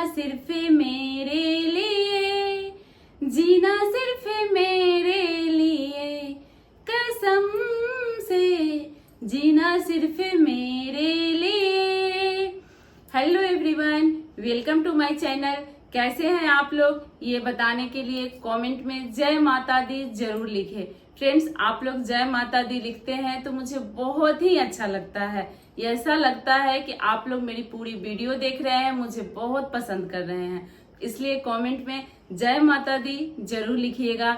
सिर्फ मेरे लिए, जीना सिर्फ मेरे लिए, कसम से जीना सिर्फ मेरे लिए। Hello everyone, welcome to my channel. कैसे हैं आप लोग, ये बताने के लिए कमेंट में जय माता दी जरूर लिखें। फ्रेंड्स, आप लोग जय माता दी लिखते हैं तो मुझे बहुत ही अच्छा लगता है। ये ऐसा लगता है कि आप लोग मेरी पूरी वीडियो देख रहे हैं, मुझे बहुत पसंद कर रहे हैं, इसलिए कमेंट में जय माता दी जरूर लिखिएगा।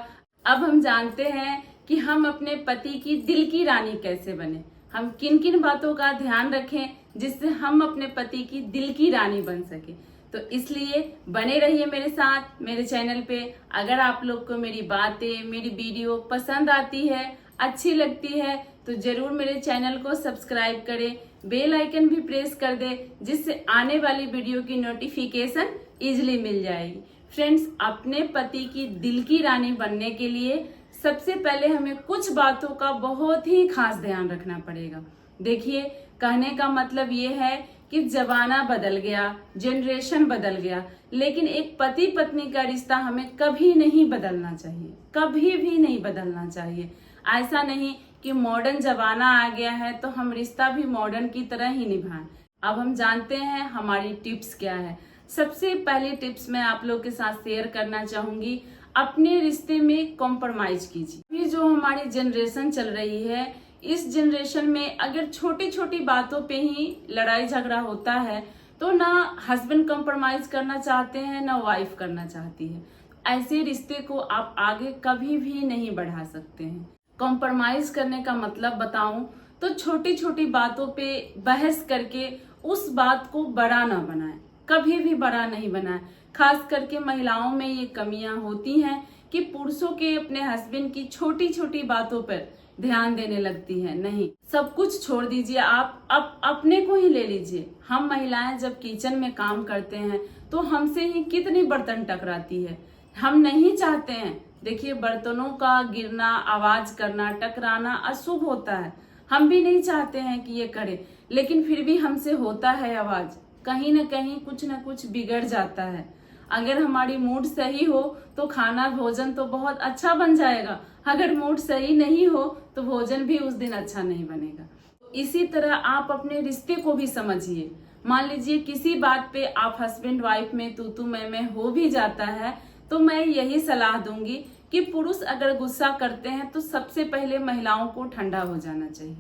अब हम जानते हैं कि हम अपने पति की दिल की रानी कैसे बने, हम किन किन बातों का ध्यान रखें जिससे हम अपने पति की दिल की रानी बन सके। तो इसलिए बने रहिए मेरे साथ मेरे चैनल पे। अगर आप लोग को मेरी बातें, मेरी वीडियो पसंद आती है, अच्छी लगती है, तो जरूर मेरे चैनल को सब्सक्राइब करें, बेल आइकन भी प्रेस कर दे, जिससे आने वाली वीडियो की नोटिफिकेशन इजीली मिल जाएगी। फ्रेंड्स, अपने पति की दिल की रानी बनने के लिए सबसे पहले हमें कुछ बातों का बहुत ही खास ध्यान रखना पड़ेगा। देखिए, कहने का मतलब ये है कि जमाना बदल गया, जनरेशन बदल गया, लेकिन एक पति पत्नी का रिश्ता हमें कभी नहीं बदलना चाहिए, कभी भी नहीं बदलना चाहिए। ऐसा नहीं कि मॉडर्न जमाना आ गया है तो हम रिश्ता भी मॉडर्न की तरह ही निभाएं। अब हम जानते हैं हमारी टिप्स क्या है। सबसे पहली टिप्स मैं आप लोग के साथ शेयर करना चाहूंगी, अपने रिश्ते में कॉम्प्रोमाइज कीजिए। ये जो हमारी जनरेशन चल रही है, इस जनरेशन में अगर छोटी छोटी बातों पे ही लड़ाई झगड़ा होता है तो ना हस्बैंड कॉम्प्रोमाइज करना चाहते हैं, ना वाइफ करना चाहती है। ऐसे रिश्ते को आप आगे कभी भी नहीं बढ़ा सकते हैं। कॉम्प्रोमाइज करने का मतलब बताऊं तो छोटी छोटी बातों पे बहस करके उस बात को बड़ा ना बनाएं, कभी भी बड़ा नहीं बनाएं। खास करके महिलाओं में ये कमियां होती हैं कि पुरुषों के अपने हस्बैंड की छोटी छोटी बातों पर ध्यान देने लगती है। नहीं, सब कुछ छोड़ दीजिए, आप अब अपने को ही ले लीजिए। हम महिलाएं जब किचन में काम करते हैं तो हमसे ही कितनी बर्तन टकराती है, हम नहीं चाहते हैं। देखिए, बर्तनों का गिरना, आवाज करना, टकराना अशुभ होता है, हम भी नहीं चाहते हैं कि ये करे, लेकिन फिर भी हमसे होता है आवाज। कहीं न कहीं कुछ न कुछ बिगड़ जाता है। अगर हमारी मूड सही हो तो खाना भोजन तो बहुत अच्छा बन जाएगा, अगर मूड सही नहीं हो तो भोजन भी उस दिन अच्छा नहीं बनेगा। इसी तरह आप अपने रिश्ते को भी समझिए। मान लीजिए किसी बात पे आप हस्बैंड वाइफ में तू मैं हो भी जाता है, तो मैं यही सलाह दूंगी कि पुरुष अगर गुस्सा करते हैं तो सबसे पहले महिलाओं को ठंडा हो जाना चाहिए।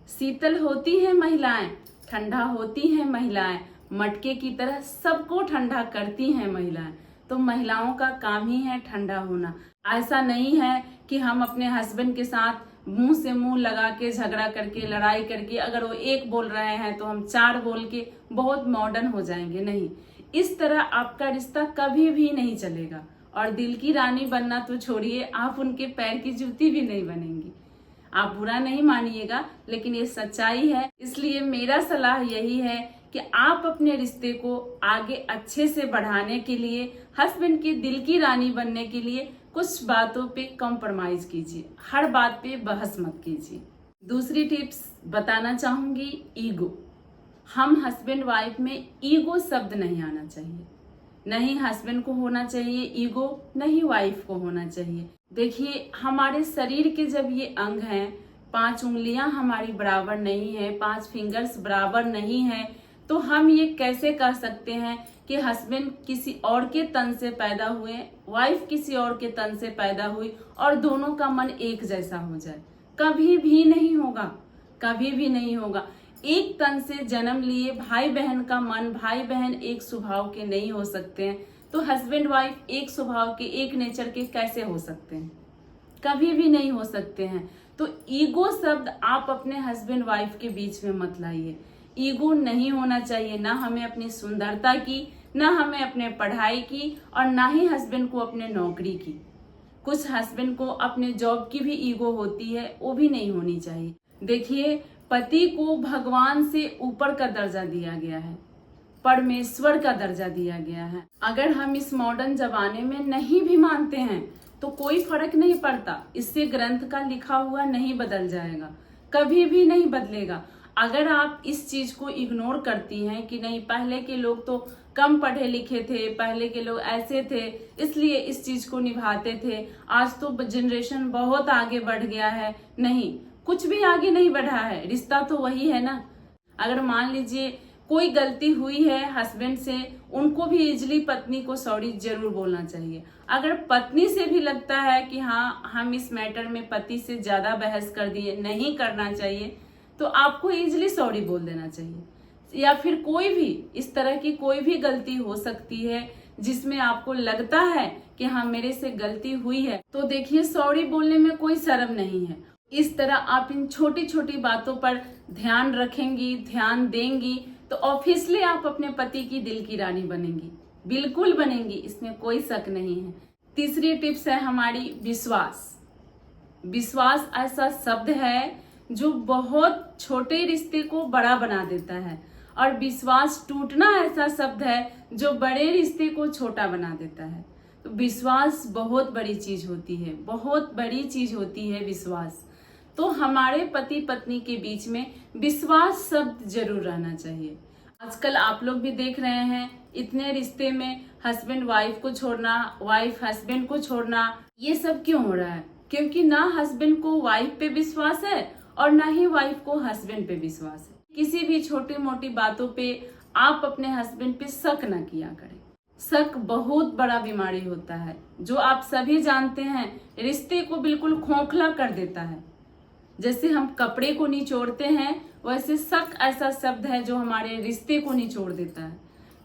शीतल होती है महिलाएं, ठंडा होती हैं महिलाएं, मटके की तरह सबको ठंडा करती हैं महिलाएं। तो महिलाओं का काम ही है ठंडा होना। ऐसा नहीं है कि हम अपने हस्बैंड के साथ मुंह से मुंह लगा के झगड़ा करके, लड़ाई करके, अगर वो एक बोल रहे हैं तो हम चार बोल के बहुत मॉडर्न हो जाएंगे। नहीं, इस तरह आपका रिश्ता कभी भी नहीं चलेगा। और दिल की रानी बनना तो छोड़िए, आप उनके पैर की जूती भी नहीं बनेंगी। आप बुरा नहीं मानिएगा, लेकिन ये सच्चाई है। इसलिए मेरा सलाह यही है कि आप अपने रिश्ते को आगे अच्छे से बढ़ाने के लिए, हस्बैंड की दिल की रानी बनने के लिए कुछ बातों पे कॉम्प्रोमाइज कीजिए, हर बात पे बहस मत कीजिए। दूसरी टिप्स बताना चाहूंगी, ईगो। हम हस्बैंड वाइफ में ईगो शब्द नहीं आना चाहिए। नहीं हस्बैंड को होना चाहिए ईगो, नहीं वाइफ को होना चाहिए। देखिए, हमारे शरीर के जब ये अंग हैं, 5 उंगलियां हमारी बराबर नहीं है, 5 फिंगर्स बराबर नहीं है, तो हम ये कैसे कह सकते हैं कि हस्बैंड किसी और के तन से पैदा हुए, वाइफ किसी और के तन से पैदा हुई और दोनों का मन एक जैसा हो जाए? कभी भी नहीं होगा, कभी भी नहीं होगा। एक तन से जन्म लिए भाई बहन का मन, भाई बहन एक स्वभाव के नहीं हो सकते हैं, तो हस्बैंड वाइफ एक स्वभाव के, एक नेचर के कैसे हो सकते हैं? कभी भी नहीं हो सकते हैं। तो ईगो शब्द आप अपने हस्बैंड वाइफ के बीच में मत लाइए। ईगो नहीं होना चाहिए, ना हमें अपनी सुंदरता की, ना हमें अपने पढ़ाई की, और ना ही हस्बैंड को अपने नौकरी की। कुछ हस्बैंड को अपने जॉब की भी ईगो होती है, वो भी नहीं होनी चाहिए। देखिए, पति को भगवान से ऊपर का दर्जा दिया गया है, परमेश्वर का दर्जा दिया गया है। अगर हम इस मॉडर्न जमाने में नहीं भी मानते हैं तो कोई फर्क नहीं पड़ता, इससे ग्रंथ का लिखा हुआ नहीं बदल जाएगा, कभी भी नहीं बदलेगा। अगर आप इस चीज को इग्नोर करती हैं कि नहीं, पहले के लोग तो कम पढ़े लिखे थे, पहले के लोग ऐसे थे इसलिए इस चीज को निभाते थे। आज तो जनरेशन बहुत आगे बढ़ गया है। नहीं, कुछ भी आगे नहीं बढ़ा है, रिश्ता तो वही है ना। अगर मान लीजिए कोई गलती हुई है हस्बैंड से, उनको भी इजली पत्नी को सॉरी जरूर बोलना चाहिए। अगर पत्नी से भी लगता है कि हाँ हम इस मैटर में पति से ज्यादा बहस कर दिए, नहीं करना चाहिए, तो आपको इजली सॉरी बोल देना चाहिए। या फिर कोई भी इस तरह की कोई भी गलती हो सकती है जिसमें आपको लगता है कि हाँ मेरे से गलती हुई है, तो देखिए सॉरी बोलने में कोई शर्म नहीं है। इस तरह आप इन छोटी छोटी बातों पर ध्यान रखेंगी, ध्यान देंगी, तो ऑब्वियसली आप अपने पति की दिल की रानी बनेंगी, बिल्कुल बनेंगी, इसमें कोई शक नहीं है। तीसरी टिप्स है हमारी विश्वास। विश्वास ऐसा शब्द है जो बहुत छोटे रिश्ते को बड़ा बना देता है, और विश्वास टूटना ऐसा शब्द है जो बड़े रिश्ते को छोटा बना देता है। तो विश्वास बहुत बड़ी चीज होती है, बहुत बड़ी चीज होती है विश्वास। तो हमारे पति पत्नी के बीच में विश्वास शब्द जरूर रहना चाहिए। आजकल आप लोग भी देख रहे हैं इतने रिश्ते में हस्बैंड वाइफ को छोड़ना, वाइफ हस्बैंड को छोड़ना, ये सब क्यों हो रहा है? क्योंकि ना हस्बैंड को वाइफ पे विश्वास है और ना ही वाइफ को हस्बैंड पे विश्वास है। किसी भी छोटी मोटी बातों पे आप अपने हस्बैंड पे शक न किया करें। शक बहुत बड़ा बीमारी होता है जो आप सभी जानते हैं, रिश्ते को बिल्कुल खोखला कर देता है। जैसे हम कपड़े को निचोड़ते हैं, वैसे शक ऐसा शब्द है जो हमारे रिश्ते को निचोड़ देता है।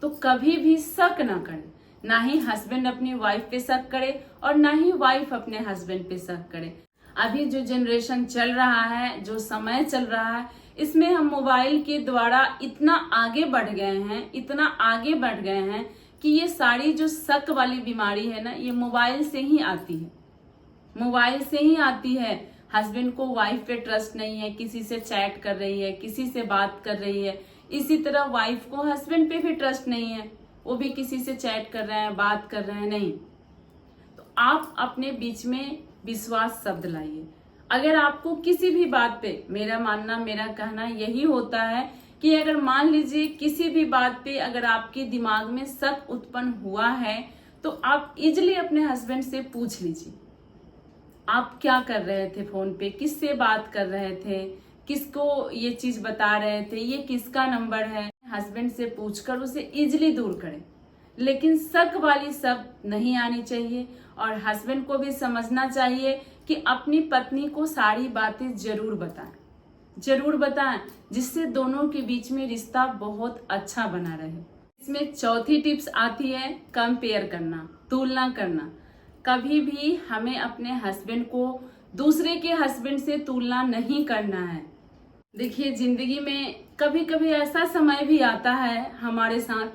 तो कभी भी शक ना करें, ना ही हस्बैंड अपनी वाइफ पे शक करे और ना ही वाइफ अपने हस्बैंड पे शक करे। अभी जो जनरेशन चल रहा है, जो समय चल रहा है, इसमें हम मोबाइल के द्वारा इतना आगे बढ़ गए हैं, इतना आगे बढ़ गए हैं कि ये सारी जो शक वाली बीमारी है ना, ये मोबाइल से ही आती है, मोबाइल से ही आती है। हस्बैंड को वाइफ पे ट्रस्ट नहीं है, किसी से चैट कर रही है, किसी से बात कर रही है। इसी तरह वाइफ को हस्बैंड पे भी ट्रस्ट नहीं है, वो भी किसी से चैट कर रहे हैं, बात कर रहे हैं। नहीं, तो आप अपने बीच में विश्वास शब्द लाइए। अगर आपको किसी भी बात पे, मेरा मानना, मेरा कहना यही होता है कि अगर मान लीजिए किसी भी बात पे अगर आपके दिमाग में शक उत्पन्न हुआ है, तो आप इजिली अपने हस्बैंड से पूछ लीजिए, आप क्या कर रहे थे फोन पे, किससे बात कर रहे थे, किसको ये चीज बता रहे थे, ये किसका नंबर है। हस्बैंड से पूछकर उसे इजिली दूर करें, लेकिन शक वाली शब्द नहीं आनी चाहिए। और हस्बैंड को भी समझना चाहिए कि अपनी पत्नी को सारी बातें जरूर बताएं, जरूर बताएं, जिससे दोनों के बीच में रिश्ता बहुत अच्छा बना रहे। इसमें चौथी टिप्स आती है कंपेयर करना, तुलना करना। कभी भी हमें अपने हस्बैंड को दूसरे के हस्बैंड से तुलना नहीं करना है। देखिए जिंदगी में कभी कभी ऐसा समय भी आता है हमारे साथ,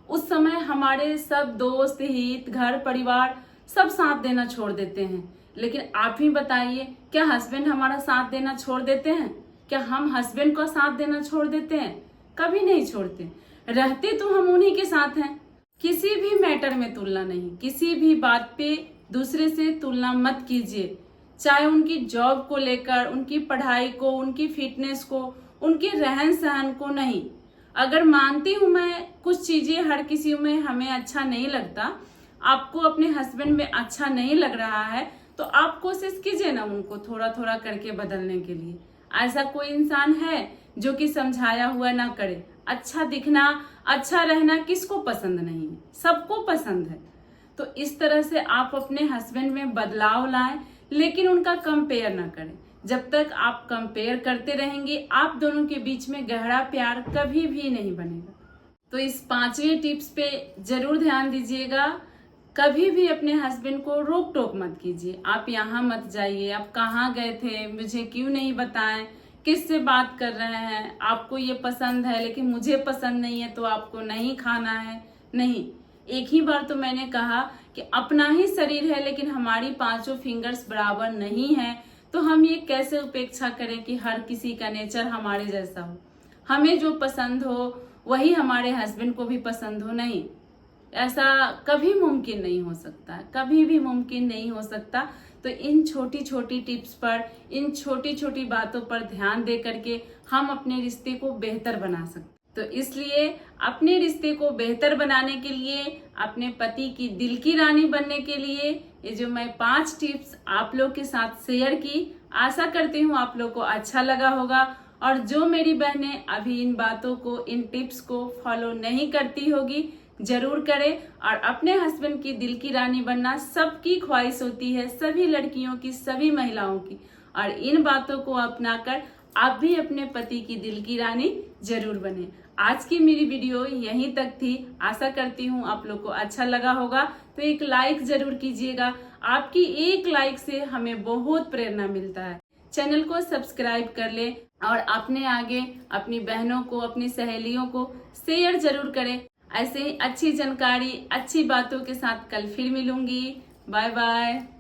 उस समय हमारे सब दोस्त, हित, घर परिवार सब साथ देना छोड़ देते हैं। लेकिन आप ही बताइए, क्या हस्बैंड हमारा साथ देना छोड़ देते हैं? क्या हम हस्बैंड का साथ देना छोड़ देते हैं? कभी नहीं छोड़ते। रहते तो हम उन्हीं के साथ हैं। किसी भी मैटर में तुलना नहीं, किसी भी बात पे दूसरे से तुलना मत कीजिए, चाहे उनकी जॉब को लेकर, उनकी पढ़ाई को, उनकी फिटनेस को, उनके रहन सहन को नहीं। अगर मानती हूँ मैं कुछ चीजें हर किसी में हमें अच्छा नहीं लगता, आपको अपने हस्बैंड में अच्छा नहीं लग रहा है, तो आप कोशिश कीजिए ना उनको थोड़ा थोड़ा करके बदलने के लिए। ऐसा कोई इंसान है जो कि समझाया हुआ ना करे? अच्छा दिखना, अच्छा रहना किसको पसंद नहीं है? सबको पसंद है। तो इस तरह से आप अपने हस्बैंड में बदलाव लाएं, लेकिन उनका कंपेयर ना करें। जब तक आप कंपेयर करते रहेंगे, आप दोनों के बीच में गहरा प्यार कभी भी नहीं बनेगा। तो इस 5वीं टिप्स पे जरूर ध्यान दीजिएगा। कभी भी अपने हस्बैंड को रोक टोक मत कीजिए, आप यहाँ मत जाइए, आप कहाँ गए थे, मुझे क्यों नहीं बताएं, किससे बात कर रहे हैं, आपको ये पसंद है लेकिन मुझे पसंद नहीं है तो आपको नहीं खाना है। नहीं, एक ही बार तो मैंने कहा कि अपना ही शरीर है लेकिन हमारी 5 फिंगर्स बराबर नहीं है, तो हम ये कैसे उपेक्षा करें कि हर किसी का नेचर हमारे जैसा हो, हमें जो पसंद हो वही हमारे हस्बैंड को भी पसंद हो। नहीं, ऐसा कभी मुमकिन नहीं हो सकता, कभी भी मुमकिन नहीं हो सकता। तो इन छोटी छोटी टिप्स पर, इन छोटी छोटी बातों पर ध्यान दे करके हम अपने रिश्ते को बेहतर बना सकते। तो इसलिए अपने रिश्ते को बेहतर बनाने के लिए, अपने पति की दिल की रानी बनने के लिए ये जो मैं 5 टिप्स आप लोग के साथ शेयर की, आशा करती हूँ आप लोग को अच्छा लगा होगा। और जो मेरी बहनें अभी इन बातों को, इन टिप्स को फॉलो नहीं करती होगी, जरूर करें। और अपने हस्बैंड की दिल की रानी बनना सबकी ख्वाहिश होती है, सभी लड़कियों की, सभी महिलाओं की। और इन बातों को अपनाकर आप भी अपने पति की दिल की रानी जरूर बने। आज की मेरी वीडियो यहीं तक थी। आशा करती हूँ आप लोग को अच्छा लगा होगा, तो एक लाइक जरूर कीजिएगा। आपकी एक लाइक से हमें बहुत प्रेरणा मिलता है। चैनल को सब्सक्राइब कर ले और अपने आगे अपनी बहनों को, अपनी सहेलियों को शेयर जरूर करें। ऐसे ही अच्छी जानकारी, अच्छी बातों के साथ कल फिर मिलूंगी। Bye bye.